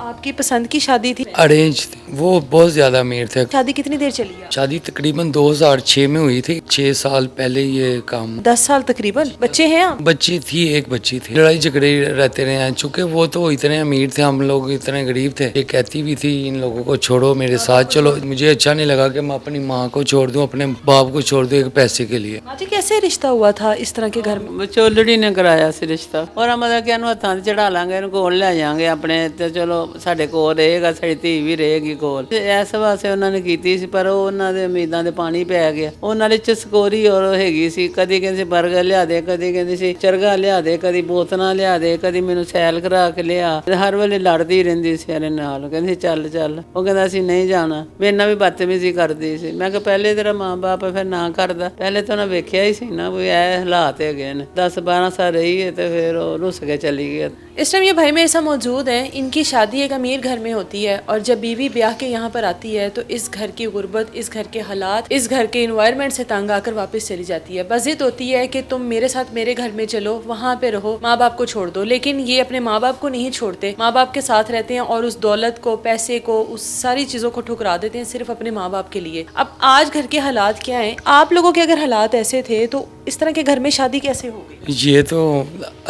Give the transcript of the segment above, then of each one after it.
आपकी पसंद की शादी थी? अरेंज थी। वो बहुत ज़्यादा अमीर थे। शादी कितनी देर चली है? शादी तकरीबन 2006 में हुई थी। 6 साल पहले ये काम। 10 साल तकरीबन। बच्चे हैं आप? बच्ची थी, एक बच्ची थी। लड़ाई झगड़े रहते रहे हैं, चूँकि वो तो इतने अमीर थे, हम लोग इतने गरीब थे। ये कहती भी थी इन लोगों को छोड़ो, मेरे साथ चलो। मुझे अच्छा नहीं लगा कि मैं अपनी माँ को छोड़ दूँ, अपने बाप को छोड़ दूँ एक पैसे के लिए। हाँ जी, कैसे रिश्ता हुआ था इस तरह के घर में? ਵਿਚੋਲੜੀ ਨੇ ਕਰਾਇਆ ਸੀ ਰਿਸ਼ਤਾ ਔਰ ਮਤਲਬ ਕਿ ਇਹਨੂੰ ਹੱਥਾਂ 'ਤੇ ਚੜਾ ਲਾਂਗੇ, ਇਹਨੂੰ ਕੋਲ ਲੈ ਜਾਾਂਗੇ ਆਪਣੇ ਤੇ ਚਲੋ ਸਾਡੇ ਕੋਲ ਰਹੇਗਾ, ਸਾਡੀ ਧੀ ਵੀ ਰਹੇਗੀ ਕੋਲ। ਤੇ ਇਸ ਵਾਸਤੇ ਉਹਨਾਂ ਨੇ ਕੀਤੀ ਸੀ, ਪਰ ਉਹ ਉਹਨਾਂ ਦੇ ਉਮੀਦਾਂ ਦੇ ਪਾਣੀ ਪੈ ਗਿਆ। ਉਹਨਾਂ ਦੇ ਚਸਕੋਰੀ ਔਰ ਹੈਗੀ ਸੀ, ਕਦੀ ਕਹਿੰਦੇ ਸੀ 버ਗਰ ਲਿਆ ਦੇ, ਕਦੀ ਕਹਿੰਦੀ ਸੀ ਚਰਗਾ ਲਿਆ ਦੇ, ਕਦੀ ਬੋਤਲਾਂ ਲਿਆ ਦੇ, ਕਦੀ ਮੈਨੂੰ ਸੈਲ ਕਰਾ ਕੇ ਲਿਆ। ਤੇ ਹਰ ਵੇਲੇ ਲੜਦੀ ਰਹਿੰਦੀ ਸੀ ਇਹਦੇ ਨਾਲ, ਕਹਿੰਦੀ ਚੱਲ ਚੱਲ। ਉਹ ਕਹਿੰਦਾ ਸੀ ਨਹੀਂ ਜਾਣਾ। ਮੇਰੇ ਨਾਲ ਵੀ ਬਦਤਮੀਜ਼ੀ ਕਰਦੀ ਸੀ। ਮੈਂ ਕਿਹਾ ਪਹਿਲੇ ਤੇਰਾ ਮਾਂ-ਬਾਪ ਫਿਰ ਨਾ ਕਰਦਾ, ਪਹਿਲੇ ਤਾਂ ਉਹਨਾਂ ਵੇਖਿਆ ਹੀ ਸੀ ਨਾ ਵੀ ਇਹ ਹਾਲਾਤ ਹੈਗੇ ਨੇ। 10-12 ਸਾਲ ਰਹੀ ਹੈ ਤੇ ਫਿਰ ਉਹ ਰੁੱਸ ਕੇ ਚਲੀ ਗਈ। इस टाइम ये भाई मेरे साथ मौजूद हैं। इनकी शादी एक अमीर घर में होती है और जब बीवी ब्याह के यहाँ पर आती है तो इस घर की गुर्बत, इस घर के हालात, इस घर के इन्वायरमेंट से तंग आकर वापस चली जाती है। बस जिद होती है कि तुम मेरे साथ मेरे घर में चलो, वहाँ पे रहो, माँ बाप को छोड़ दो। लेकिन ये अपने माँ बाप को नहीं छोड़ते, माँ बाप के साथ रहते हैं और उस दौलत को, पैसे को, उस सारी चीज़ों को ठुकरा देते हैं सिर्फ अपने माँ बाप के लिए। अब आज घर के हालात क्या हैं? आप लोगों के अगर हालात ऐसे थे तो इस तरह के घर में शादी कैसे हो गई? ये तो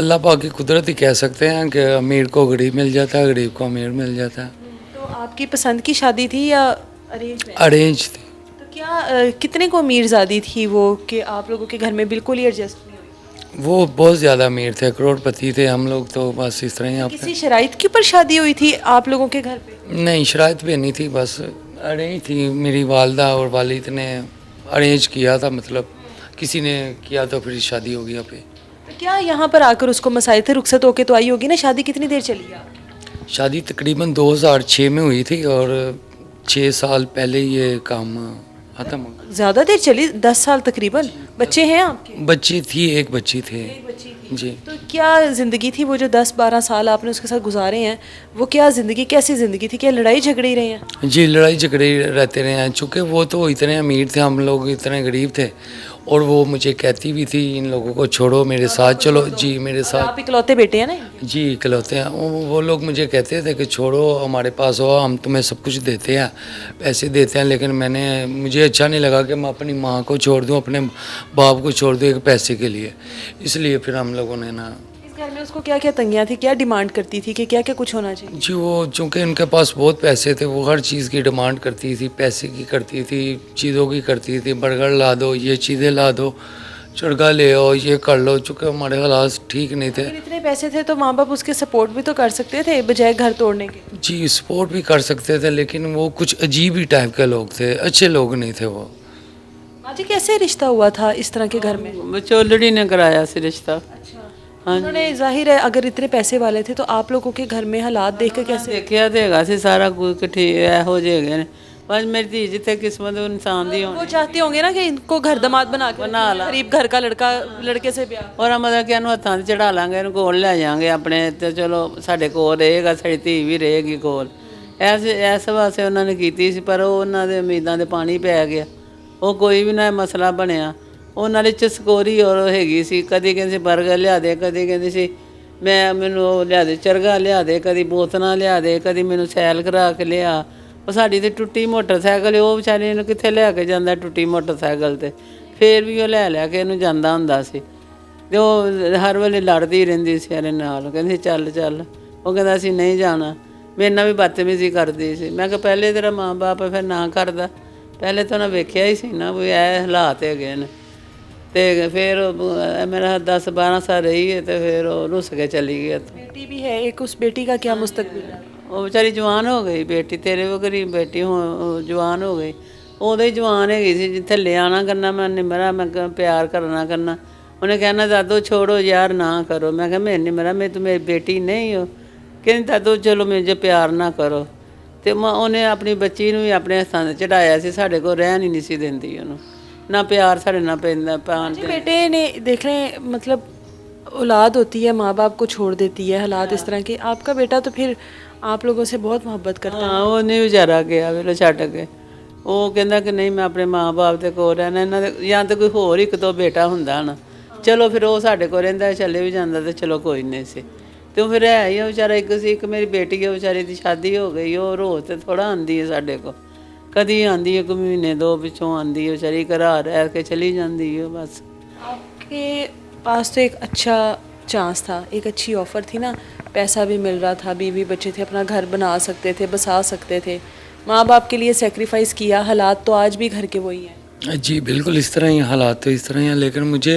अल्लाह पाक की कुदरत ही कह सकते हैं कि अमीर को गरीब मिल जाता है, गरीब को अमीर मिल जाता है। तो आपकी पसंद की शादी थी या अरेंज मैरिज? अरेंज थी। तो क्या कितने को अमीरजादी थी वो कि आप लोगों के घर में बिल्कुल ही एडजस्ट नहीं हुई? वो बहुत ज़्यादा अमीर थे, करोड़पति थे। हम लोग तो बस इस तरह ही आप किसी शराइत के ऊपर शादी हुई थी आप लोगों के घर पे? नहीं, शराइत भी नहीं थी, बस अरेंज थी। मेरी वालदा और वालिद ने अरेंज किया था, मतलब किसी ने किया तो फिर शादी हो गई यहाँ पे। तो क्या यहाँ पर आकर उसको मसाइल थे? रुखसत होके तो आई होगी ना। शादी कितनी देर चली है आपकी? शादी तकरीबन 2006 में हुई थी और 6 साल पहले ये काम खत्म हो गया। ज़्यादा देर चली, 10 साल तकरीबन। बच्चे हैं आपके? बच्ची थी, एक बच्ची थी जी। तो क्या ज़िंदगी थी वो जो 10-12 साल आपने उसके साथ गुजारे हैं? वो क्या ज़िंदगी, कैसी ज़िंदगी थी? क्या लड़ाई झगड़े ही रहे हैं? जी, लड़ाई झगड़े रहते रहे हैं, चूँकि वो तो इतने अमीर थे, हम लोग इतने गरीब थे। और वो मुझे कहती भी थी इन लोगों को छोड़ो, मेरे साथ चलो। जी, मेरे साथ। आप इकलौते बेटे हैं ना? जी, इकलौते हैं। वो लोग मुझे कहते थे कि छोड़ो, हमारे पास हो, हम तुम्हें सब कुछ देते हैं, पैसे देते हैं। लेकिन मुझे अच्छा नहीं लगा कि मैं अपनी माँ को छोड़ दूँ, अपने बाप को छोड़ दूँ एक पैसे के लिए। इसलिए फिर हम लोगों ने ना। इस घर में उसको क्या क्या तंगियाँ थी, क्या डिमांड करती थी कि क्या क्या कुछ होना चाहिए? जी, वो चूँकि उनके पास बहुत पैसे थे, वो हर चीज़ की डिमांड करती थी। पैसे की करती थी, चीज़ों की करती थी। बर्गर ला दो, ये चीज़ें ला दो, चरगा ले आओ, ये कर लो। चूँकि हमारे हालात ठीक नहीं थे। अगर इतने पैसे थे तो माँ बाप उसके सपोर्ट भी तो कर सकते थे बजाय घर तोड़ने के। जी, सपोर्ट भी कर सकते थे, लेकिन वो कुछ अजीब ही टाइप के लोग थे, अच्छे लोग नहीं थे वो। हाँ जी, कैसे रिश्ता हुआ था इस तरह के घर में? ਵਿਚੋਲੜੀ ਨੇ ਕਰਾਇਆ ਸੀ ਰਿਸ਼ਤਾ। उन्होंने जाहिर है अगर इतने पैसे वाले थे तो आप लोगों के घर में हालात देख कर कैसे? ਦੇਖਿਆ ਤੇ ਹੈਗਾ ਸੀ ਸਾਰਾ ਕੁਝ ਕਿ ਠੀਕ ਇਹੋ ਜਿਹੇ ਹੈਗੇ ਨੇ। ਬਸ ਮੇਰੀ ਧੀ ਜਿੱਥੇ ਕਿਸਮਤ ਇਨਸਾਨ ਦੀ वो ਹੋਣੀ। चाहते होंगे ना कि इनको घर दामाद बना के बना ला। गरीब घर का लड़का लड़के से ब्याह। ਔਰ ਮਤਲਬ ਕਿ ਇਹਨੂੰ ਹੱਥਾਂ 'ਤੇ ਚੜਾ ਲਾਂਗੇ, ਇਹਨੂੰ ਕੋਲ ਲੈ ਜਾਾਂਗੇ ਆਪਣੇ ਤੇ ਚਲੋ ਸਾਡੇ ਕੋਲ ਰਹੇਗਾ, ਸਾਡੀ ਧੀ ਵੀ ਰਹੇਗੀ ਕੋਲ। ਇਸ ਵਾਸਤੇ ਉਹਨਾਂ ਨੇ ਕੀਤੀ ਸੀ, ਪਰ ਉਹ ਉਹਨਾਂ ਦੇ ਉਮੀਦਾਂ ਦੇ ਪਾਣੀ ਪੈ ਗਿਆ। ਉਹ ਕੋਈ ਵੀ ਨਾ ਮਸਲਾ ਬਣਿਆ। ਉਹਨਾਂ ਦੀ ਚਸਕੋਰੀ ਔਰ ਹੈਗੀ ਸੀ, ਕਦੀ ਕਹਿੰਦੇ ਸੀ 버ਗਰ ਲਿਆ ਦੇ, ਕਦੀ ਕਹਿੰਦੀ ਸੀ ਮੈਨੂੰ ਉਹ ਲਿਆ ਦੇ, ਚਰਗਾ ਲਿਆ ਦੇ, ਕਦੀ ਬੋਤਲਾਂ ਲਿਆ ਦੇ, ਕਦੀ ਮੈਨੂੰ ਸੈਲ ਕਰਾ ਕੇ ਲਿਆ। ਉਹ ਸਾਡੀ ਤੇ ਟੁੱਟੀ ਮੋਟਰਸਾਈਕਲ, ਉਹ ਵਿਚਾਰੀ ਇਹਨੂੰ ਕਿੱਥੇ ਲੈ ਕੇ ਜਾਂਦਾ ਟੁੱਟੀ ਮੋਟਰਸਾਈਕਲ ਤੇ। ਫੇਰ ਵੀ ਉਹ ਲੈ ਕੇ ਇਹਨੂੰ ਜਾਂਦਾ ਹੁੰਦਾ ਸੀ ਤੇ ਉਹ ਹਰ ਵੇਲੇ ਲੜਦੀ ਰਹਿੰਦੀ ਸੀ ਇਹਦੇ ਨਾਲ, ਕਹਿੰਦੀ ਚੱਲ ਚੱਲ। ਉਹ ਕਹਿੰਦਾ ਸੀ ਨਹੀਂ ਜਾਣਾ। ਮੇਰੇ ਨਾਲ ਵੀ ਬਦਤਮੀਜ਼ੀ ਕਰਦੀ ਸੀ। ਮੈਂ ਕਿਹਾ ਪਹਿਲੇ ਤੇਰਾ ਮਾਂ-ਬਾਪ ਫਿਰ ਨਾ ਕਰਦਾ, ਪਹਿਲੇ ਤਾਂ ਉਹਨਾਂ ਵੇਖਿਆ ਹੀ ਸੀ ਨਾ ਵੀ ਇਹ ਹਾਲਾਤ ਹੈਗੇ ਨੇ। ਤੇ ਫਿਰ ਮੇਰਾ 10-12 ਸਾਲ ਰਹੀ ਹੈ ਤੇ ਫਿਰ ਉਹ ਰੁੱਸ ਕੇ ਚਲੀ ਗਈ। बेटी भी है एक, उस बेटी का क्या मुस्तकबिल है? ਉਹ ਵਿਚਾਰੀ ਜਵਾਨ ਹੋ ਗਈ ਬੇਟੀ, ਤੇਰੇ ਉਹ ਗਰੀਬ ਬੇਟੀ ਹੁਣ ਜਵਾਨ ਹੋ ਗਈ। ਉਦੋਂ ਹੀ ਜਵਾਨ ਹੈਗੀ ਸੀ, ਜਿੱਥੇ ਲਿਆਣਾ ਕਰਨਾ ਮੈਂ ਨਿਮਰਾ, ਮੈਂ ਪਿਆਰ ਕਰਨਾ ਕਰਨਾ। ਉਹਨੇ ਕਹਿਣਾ ਦਾਦੂ ਛੋੜੋ ਯਾਰ, ਨਾ ਕਰੋ। ਮੈਂ ਕਿਹਾ ਮੈਂ ਨਿਮਰਾ, ਮੈਂ ਤੂੰ ਮੇਰੀ ਬੇਟੀ ਨਹੀਂ ਹੋ। ਕਹਿੰਦੀ ਦਾਦੂ ਚਲੋ ਮੇਰੇ ਪਿਆਰ ਨਾ ਕਰੋ। ਤੇ ਉਹਨੇ ਆਪਣੀ ਬੱਚੀ ਨੂੰ ਵੀ ਆਪਣੇ ਹੱਥਾਂ 'ਤੇ ਚੜਾਇਆ ਸੀ, ਸਾਡੇ ਕੋਲ ਰਹਿਣ ਹੀ ਨਹੀਂ ਸੀ ਦਿੰਦੀ ਉਹਨੂੰ, ਨਾ ਪਿਆਰ ਸਾਡੇ ਨਾਲ ਪੈਂਦਾ ਪਾਣ। जी, बेटे ने देख लें, मतलब औलाद होती है माँ बाप को छोड़ देती है, हालात इस तरह के। आपका बेटा तो फिर आप लोगों से बहुत मोहब्बत करता है। ਹਾਂ ਉਹ ਨਹੀਂ ਵਿਚਾਰਾ ਗਿਆ ਵੇਲੇ ਛੱਡ ਕੇ। ਉਹ ਕਹਿੰਦਾ ਕਿ ਨਹੀਂ ਮੈਂ ਆਪਣੇ ਮਾਂ-ਬਾਪ ਦੇ ਕੋਲ ਰਹਿਣਾ। ਇਹਨਾਂ ਦੇ ਜਾਂ ਤਾਂ ਕੋਈ ਹੋਰ ਇੱਕ ਦੋ ਬੇਟਾ ਹੁੰਦਾ ਨਾ, ਚਲੋ ਫਿਰ ਉਹ ਸਾਡੇ ਕੋਲ ਰਹਿੰਦਾ, ਚੱਲੇ ਵੀ ਜਾਂਦਾ ਤੇ ਚਲੋ ਕੋਈ ਨਹੀਂ ਸੀ। ਤੇ ਉਹ ਫਿਰ ਹੈ ਹੀ ਆ ਵਿਚਾਰਾ। ਇੱਕ ਮੇਰੀ ਬੇਟੀ ਹੈ ਵਿਚਾਰੀ ਦੀ ਸ਼ਾਦੀ ਹੋ ਗਈ, ਉਹ ਰੋਜ਼ ਤੇ ਥੋੜਾ ਆਉਂਦੀ ਹੈ ਸਾਡੇ ਕੋਲ, ਕਦੀ ਆਉਂਦੀ ਹੈ, 1 ਮਹੀਨੇ 2 ਪਿੱਛੋਂ ਆਉਂਦੀ ਹੈ ਵਿਚਾਰੀ, ਘਰ ਰਹਿ ਕੇ ਚਲੀ ਜਾਂਦੀ है बस। आपके पास तो एक अच्छा चांस था, एक अच्छी ऑफ़र थी ना, पैसा भी मिल रहा था, बीवी बच्चे थे, अपना घर बना सकते थे, बसा सकते थे, माँ बाप के लिए सेक्रीफाइस किया, हालात तो आज भी घर के वही हैं। जी बिल्कुल इस तरह ही हालात तो इस तरह ही हैं, लेकिन मुझे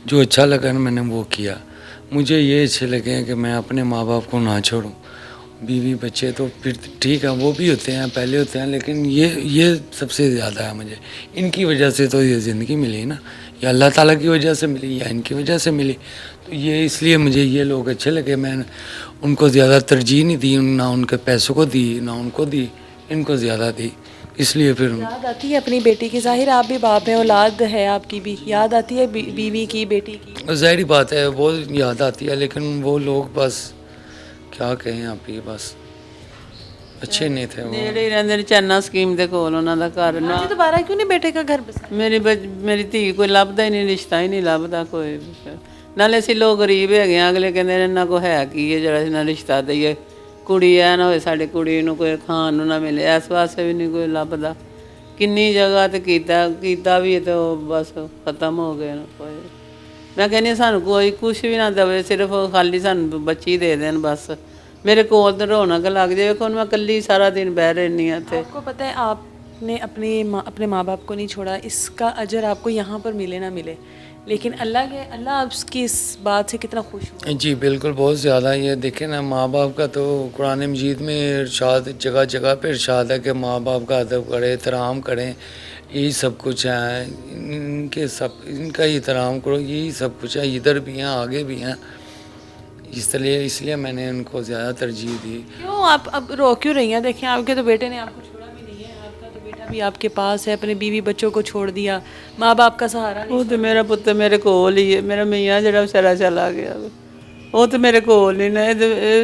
जो अच्छा लगा ना मैंने वो किया। मुझे ये अच्छे लगे हैं कि मैं अपने माँ बाप को ना छोड़ूं। बीवी बच्चे तो फिर ठीक है, वो भी होते हैं, पहले होते हैं, लेकिन ये सबसे ज़्यादा है मुझे। इनकी वजह से तो ये ज़िंदगी मिली ना, या अल्लाह ताला की वजह से मिली या इनकी वजह से मिली, तो ये इसलिए मुझे ये लोग अच्छे लगे। मैंने उनको ज़्यादा तरजीह नहीं दी, ना उनके पैसों को दी, ना उनको दी, इनको ज़्यादा दी, इसलिए फिर याद आती है अपनी बेटी की? ज़ाहिर आप भी बाप हैं, औलाद है आपकी भी, याद आती है बीवी की, बेटी की? ज़ाहिर बात है वो याद आती है, लेकिन वो लोग बस क्या कहें आप, ये बस अच्छे नहीं थे वो। ਨੇੜੇ ਹੀ ਰਹਿੰਦੇ ਨੇ ਚੰਨਾ ਸਕੀਮ ਦੇ ਕੋਲ ਉਹਨਾਂ ਦਾ ਘਰ ਨਾ। जी दोबारा क्यों नहीं बेटे का घर बसा? ਮੇਰੀ ਧੀ ਕੋਈ ਲੱਭਦਾ ਹੀ ਨਹੀਂ, ਰਿਸ਼ਤਾ ਹੀ ਨਹੀਂ ਲੱਭਦਾ ਕੋਈ ਵੀ। ਨਾਲੇ ਅਸੀਂ ਲੋਕ ਗਰੀਬ ਹੈਗੇ ਆ, ਅਗਲੇ ਕਹਿੰਦੇ ਨੇ ਇਹਨਾਂ ਕੋ ਹੈ ਕੀ ਹੈ ਜਿਹੜਾ ਇਹਨਾਂ ਰਿਸ਼ਤਾ ਦਈਏ, ਕੁੜੀ ਐ ਨਾ ਹੋਏ ਸਾਡੀ ਕੁੜੀ ਨੂੰ ਕੋਈ ਖਾਣ ਨੂੰ ਨਾ ਮਿਲੇ, ਇਸ ਵਾਸਤੇ ਵੀ ਨਹੀਂ ਕੋਈ ਲੱਭਦਾ। ਕਿੰਨੀ ਜਗ੍ਹਾ ਤੇ ਕੀਤਾ ਵੀ ਤੇ ਉਹ ਬਸ ਖਤਮ ਹੋ ਗਏ ਨਾ ਕੋਈ। ਮੈਂ ਕਹਿੰਦੀ ਸਾਨੂੰ ਕੋਈ ਕੁਛ ਵੀ ਨਾ ਦੇਵੇ, ਸਿਰਫ ਖਾਲੀ ਸਾਨੂੰ ਬੱਚੀ ਦੇ ਦੇਣ ਬਸ। ਮੇਰੇ ਕੋਲ ਤਾਂ ਰੌਣਕ ਲੱਗ ਜਾਵੇ, ਹੁਣ ਮੈਂ ਇਕੱਲੀ ਸਾਰਾ ਦਿਨ ਬਹਿ ਰਹਿੰਦੀ ਹਾਂ ਇੱਥੇ। आपको पता है आपने अपने माँ बाप को नहीं छोड़ा, इसका अजर आपको यहाँ पर मिले ना मिले, लेकिन अल्लाह आपकी इस बात से कितना खुश हुआ। जी बिल्कुल बहुत ज़्यादा। ये देखें ना, माँ बाप का तो कुरान मजीद में इरशाद, जगह जगह पे इरशाद है कि माँ बाप का अदब करें, एहतराम करें, यही सब कुछ है। इनका एहतराम करो, यही सब कुछ है, इधर भी हैं आगे भी हैं, इसलिए मैंने उनको ज़्यादा तरजीह दी। क्यों आप अब रो क्यों रही हैं? देखिए आपके तो बेटे ने आपको छोड़ा भी नहीं है, आपका तो बेटा भी आपके पास है, अपने बीवी बच्चों को छोड़ दिया, माँ बाप का सहारा नहीं। ਉਹ ਤੇ ਮੇਰਾ ਪੁੱਤ ਮੇਰੇ ਕੋਲ ਹੀ ਹੈ, ਮੇਰਾ ਮੀਆਂ ਜਿਹੜਾ ਵਿਚਾਰਾ ਚਲਾ ਗਿਆ ਉਹ ਤੇ ਮੇਰੇ ਕੋਲ ਹੀ ਨਾ। ਇਹ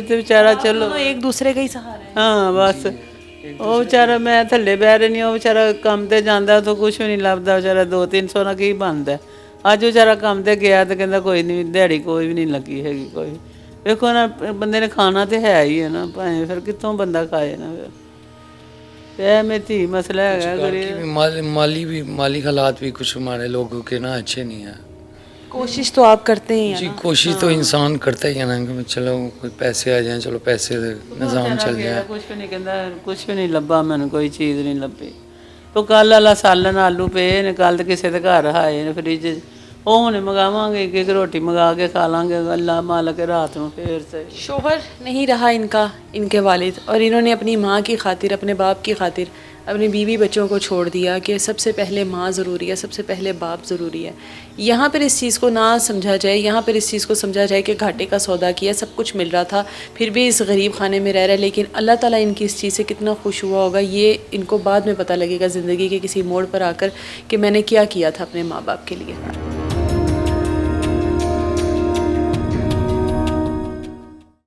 ਤੇ ਵਿਚਾਰਾ ਚਲੋ दोनों एक दूसरे का ही सहारा है। ਹਾਂ ਬਸ। ਉਹ ਵਿਚਾਰਾ, ਮੈਂ ਥੱਲੇ ਬਹਿ ਰਹੀ ਹਾਂ, ਉਹ ਵਿਚਾਰਾ ਕੰਮ ਤੇ ਜਾਂਦਾ, ਉਹ ਕੁਝ ਵੀ ਨਹੀਂ ਲੱਭਦਾ ਵਿਚਾਰਾ। 200-300 ਨਾਲ ਕੀ ਬਣਦਾ। ਅੱਜ ਵਿਚਾਰਾ ਕੰਮ ਤੇ ਗਿਆ ਤੇ ਕਹਿੰਦਾ ਕੋਈ ਨਹੀਂ, ਦਿਹਾੜੀ ਕੋਈ ਵੀ ਨਹੀਂ ਲੱਗੀ ਹੈਗੀ ਕੋਈ। ਵੇਖੋ ਨਾ, ਬੰਦੇ ਨੇ ਖਾਣਾ ਤੇ ਹੈ ਹੀ ਹੈ ਨਾ, ਭਾਵੇਂ ਫਿਰ ਕਿੱਥੋਂ ਬੰਦਾ ਖਾਏ ਨਾ। ਫਿਰ ਇਹ ਮੇਰੀ ਧੀ ਮਸਲਾ ਹੈਗਾ ਗਰੀਬ। माली हालात भी कुछ हमारे लोगों के ना अच्छे नहीं हैं। कोशिश तो आप करते ही हैं जी ना? कोशिश तो इंसान करता ही है ना कि चलो कोई पैसे आ जाएं, चलो पैसे से निज़ाम चल जाए। ਕੁਛ ਵੀ ਨਹੀਂ ਕਹਿੰਦਾ, ਕੁਛ ਵੀ ਨਹੀਂ ਲੱਭਾ ਮੈਨੂੰ, ਕੋਈ ਚੀਜ਼ ਨਹੀਂ ਲੱਭੀ। ਉਹ ਕੱਲ੍ਹ ਵਾਲਾ ਸਾਲਨ ਆਲੂ ਪਏ ਨੇ, ਕੱਲ੍ਹ ਤੇ ਕਿਸੇ ਦੇ ਘਰ ਆਏ ਨੇ ਫਰਿੱਜ 'ਚ, ਉਹ ਹੁਣ ਮੰਗਾਵਾਂਗੇ, ਇੱਕ ਰੋਟੀ ਮੰਗਾ ਕੇ ਖਾ ਲਾਂਗੇ। ਅੱਲਾ मालिक रात में फिर से। शोहर नहीं रहा इनके वालिद, और इन्होंने अपनी माँ की खातिर, अपने बाप की खातिर अपनी बीवी बच्चों को छोड़ दिया कि सबसे पहले माँ ज़रूरी है, सबसे पहले बाप ज़रूरी है। यहाँ पर इस चीज़ को ना समझा जाए, यहाँ पर इस चीज़ को समझा जाए कि घाटे का सौदा किया, सब कुछ मिल रहा था, फिर भी इस गरीब खाने में रह रहे, लेकिन अल्लाह ताला इनकी इस चीज़ से कितना खुश हुआ होगा, ये इनको बाद में पता लगेगा ज़िंदगी के किसी मोड़ पर आकर कि मैंने क्या किया था अपने माँ बाप के लिए।